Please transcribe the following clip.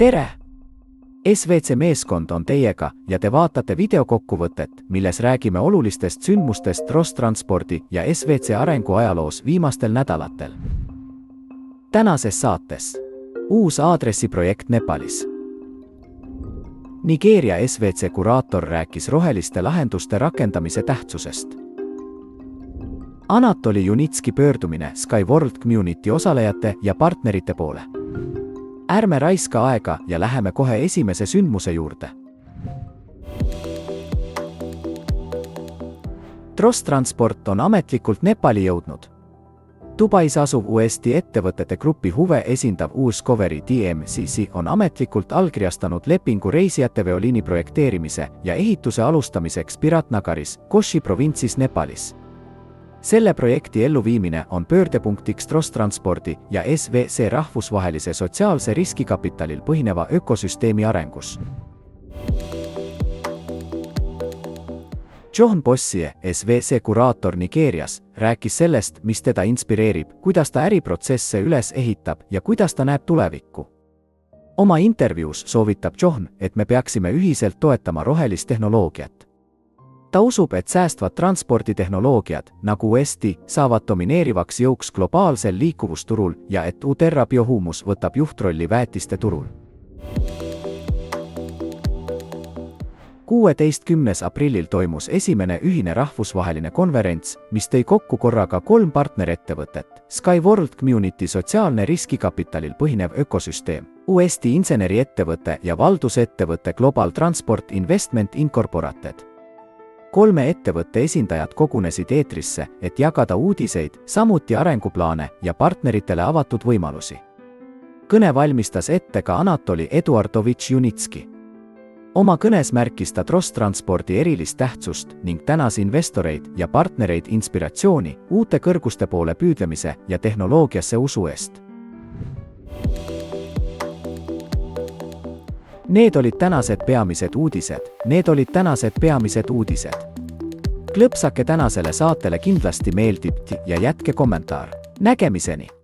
tere! SVC meeskond on teiega ja te vaatate videokokkuvõtet, milles räägime olulistest sündmustest Rostranspordi ja SVC arengu ajaloos viimastel nädalatel. Tänases saates uus aadressiprojekt Nepalis. Nigeeria SVC kuraator rääkis roheliste lahenduste rakendamise tähtsusest. Anatoli Junitski pöördumine SkyWorld Community osalejate ja partnerite poole. Ärme raiska aega ja läheme kohe esimese sündmuse juurde. Rostransport on ametlikult Nepali jõudnud. Dubais asuv uuesti ettevõtete grupi huve esindav Discovery DMCC on ametlikult allkirjastanud lepingu reisijateveoliini projekteerimise ja ehituse alustamiseks Biratnagaris, Koshi provintsis Nepalis. Selle projekti elluviimine on pöördepunktiks Rostranspordi ja SVC rahvusvahelise sotsiaalse riskikapitalil põhineva ökosüsteemi arengus. John Bossie, SVC kuraator Nigeerias, rääkis sellest, mis teda inspireerib, kuidas ta äriprotsesse üles ehitab ja kuidas ta näeb tulevikku. Oma intervjuus soovitab John, et me peaksime ühiselt toetama rohelist tehnoloogiat. Ta usub, et säästvad transporditehnoloogiad, nagu UST, saavad domineerivaks jõuks globaalsel liikuvusturul ja et Uterra Biohumus võtab juhtrolli väetiste turul. 16. aprillil toimus esimene ühine rahvusvaheline konverents, mis tõi kokku korraga 3 partnerettevõtet: SkyWorld Community sotsiaalne riskikapitalil põhinev ökosüsteem, UST inseneriettevõte ja valdusettevõte Global Transport Investment Incorporated. 3 ettevõtte esindajad kogunesid eetrisse, et jagada uudiseid, samuti arenguplaane ja partneritele avatud võimalusi. Kõne valmistas ette ka Anatoli Eduardovitš Junitski. Oma kõnes märkis ta Rostranspordi erilist tähtsust ning tänas investoreid ja partnereid inspiratsiooni, uute kõrguste poole püüdlemise ja tehnoloogiasse usu eest. Need olid tänased peamised uudised. Klõpsake tänasele saatele kindlasti meeldib ja jätke kommentaar. Nägemiseni!